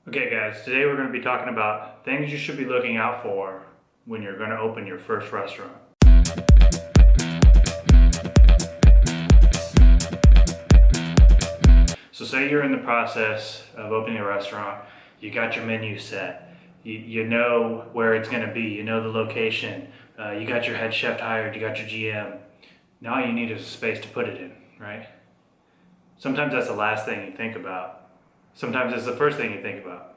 Okay guys, today we're going to be talking about things you should be looking out for when you're going to open your first restaurant. So say you're in the process of opening a restaurant, you got your menu set, you know where it's going to be, you know the location, you got your head chef hired, you got your GM. Now all you need is a space to put it in, right? Sometimes that's the last thing you think about. Sometimes it's the first thing you think about.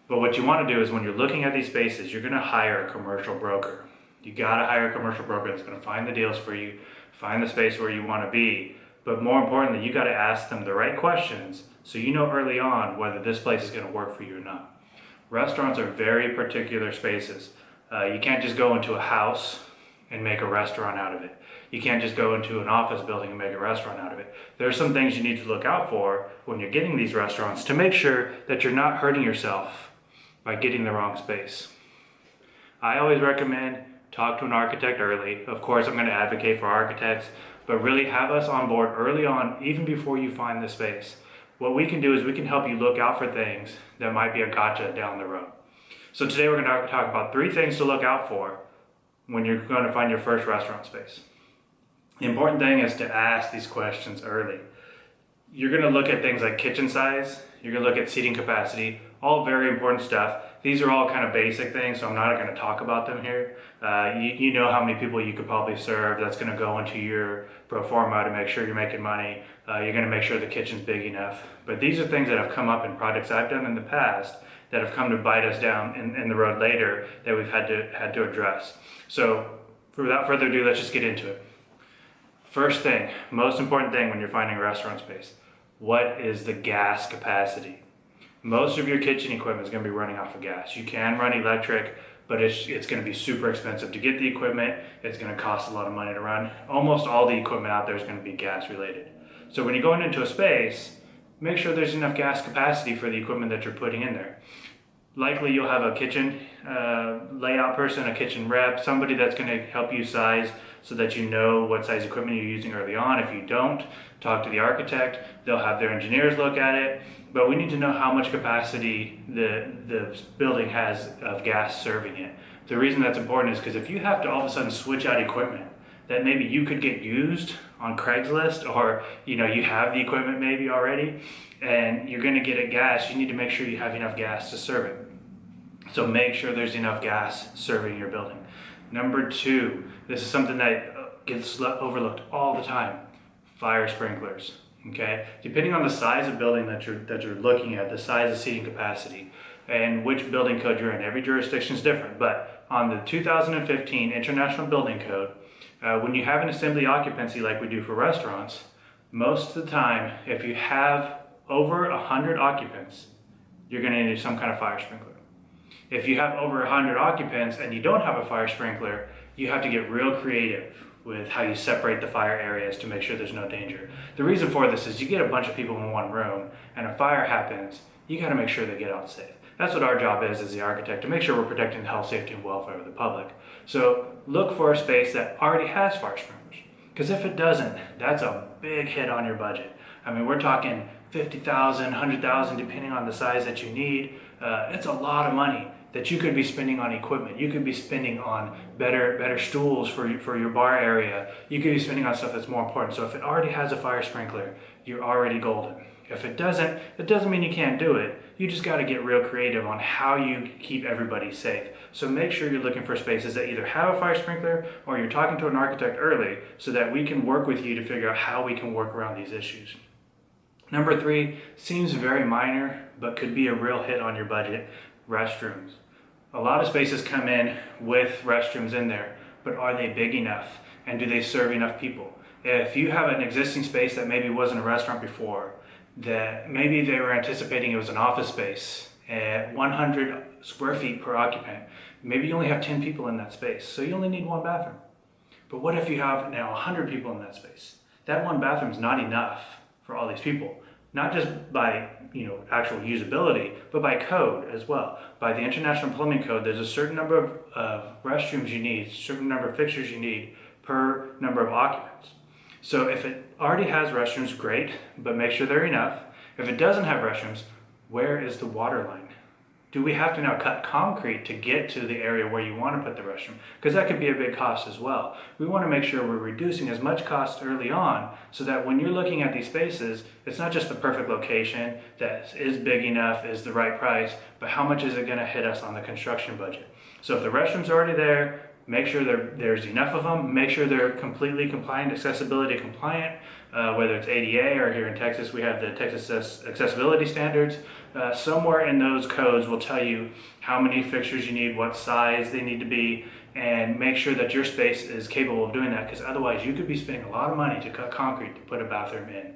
But what you want to do is when you're looking at these spaces, you're going to hire a commercial broker. You got to hire a commercial broker that's going to find the deals for you, find the space where you want to be. But more importantly, you got to ask them the right questions so you know early on whether this place is going to work for you or not. Restaurants are very particular spaces. You can't just go into a house and make a restaurant out of it. You can't just go into an office building and make a restaurant out of it. There are some things you need to look out for when you're getting these restaurants to make sure that you're not hurting yourself by getting the wrong space. I always recommend talk to an architect early. Of course, I'm going to advocate for architects, but really have us on board early on, even before you find the space. What we can do is we can help you look out for things that might be a gotcha down the road. So today we're going to talk about 3 things to look out for when you're going to find your first restaurant space. The important thing is to ask these questions early. You're going to look at things like kitchen size, you're going to look at seating capacity, all very important stuff. These are all kind of basic things, so I'm not going to talk about them here. You know how many people you could probably serve. That's going to go into your pro forma to make sure you're making money. You're going to make sure the kitchen's big enough. But these are things that have come up in projects I've done in the past that have come to bite us down in the road later that we've had to address. So without further ado, let's just get into it. First thing, most important thing when you're finding a restaurant space, what is the gas capacity? Most of your kitchen equipment is going to be running off of gas. You can run electric, but it's going to be super expensive to get the equipment. It's going to cost a lot of money to run. Almost all the equipment out there is going to be gas related. So when you're going into a space, make sure there's enough gas capacity for the equipment that you're putting in there. Likely you'll have a kitchen layout person, a kitchen rep, somebody that's going to help you size so that you know what size equipment you're using early on. If you don't, talk to the architect. They'll have their engineers look at it. But we need to know how much capacity the building has of gas serving it. The reason that's important is because if you have to all of a sudden switch out equipment that maybe you could get used on Craigslist, or you have the equipment maybe already and you're going to get it gas, you need to make sure you have enough gas to serve it. So make sure there's enough gas serving your building. Number 2, this is something that gets overlooked all the time: fire sprinklers. Okay, depending on the size of building that you're looking at, the size of seating capacity, and which building code you're in. Every jurisdiction is different, but on the 2015 International Building Code, when you have an assembly occupancy like we do for restaurants, most of the time, if you have over 100 occupants, you're going to need some kind of fire sprinkler. If you have over 100 occupants and you don't have a fire sprinkler, you have to get real creative with how you separate the fire areas to make sure there's no danger. The reason for this is you get a bunch of people in one room and a fire happens, you got to make sure they get out safe. That's what our job is as the architect, to make sure we're protecting the health, safety, and welfare of the public. So look for a space that already has fire sprinklers, because if it doesn't, that's a big hit on your budget. I mean, we're talking 50,000, 100,000, depending on the size that you need. It's a lot of money that you could be spending on equipment. You could be spending on better stools for your bar area. You could be spending on stuff that's more important. So if it already has a fire sprinkler, you're already golden. If it doesn't, it doesn't mean you can't do it. You just got to get real creative on how you keep everybody safe. So make sure you're looking for spaces that either have a fire sprinkler or you're talking to an architect early so that we can work with you to figure out how we can work around these issues. Number 3, seems very minor, but could be a real hit on your budget: restrooms. A lot of spaces come in with restrooms in there, but are they big enough? And do they serve enough people? If you have an existing space that maybe wasn't a restaurant before, that maybe they were anticipating it was an office space at 100 square feet per occupant, maybe you only have 10 people in that space, so you only need 1 bathroom. But what if you have now 100 people in that space? That 1 bathroom is not enough for all these people. Not just by actual usability, but by code as well. By the International Plumbing Code, there's a certain number of restrooms you need, a certain number of fixtures you need per number of occupants. So if it already has restrooms, great, but make sure they're enough. If it doesn't have restrooms, where is the water line? Do we have to now cut concrete to get to the area where you want to put the restroom? Because that could be a big cost as well. We want to make sure we're reducing as much cost early on so that when you're looking at these spaces, it's not just the perfect location that is big enough, is the right price, but how much is it going to hit us on the construction budget? So if the restroom's already there, make sure there's enough of them, make sure they're completely compliant, accessibility compliant, whether it's ADA or here in Texas, we have the Texas accessibility standards. Somewhere in those codes will tell you how many fixtures you need, what size they need to be, and make sure that your space is capable of doing that, because otherwise you could be spending a lot of money to cut concrete to put a bathroom in.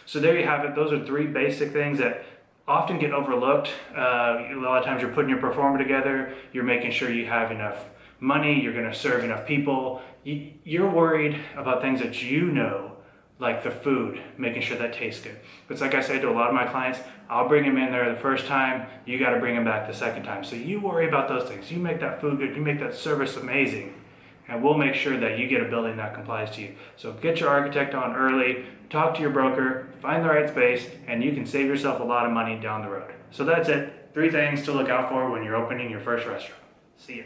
So there you have it. Those are 3 basic things that often get overlooked. A lot of times you're putting your pro forma together, you're making sure you have enough money, you're going to serve enough people. You're worried about things that you know, like the food, making sure that tastes good. It's like I say to a lot of my clients, I'll bring them in there the first time, you got to bring them back the second time. So you worry about those things. You make that food good, you make that service amazing, and we'll make sure that you get a building that complies to you. So get your architect on early, talk to your broker, find the right space, and you can save yourself a lot of money down the road. So that's it. 3 things to look out for when you're opening your first restaurant. See ya.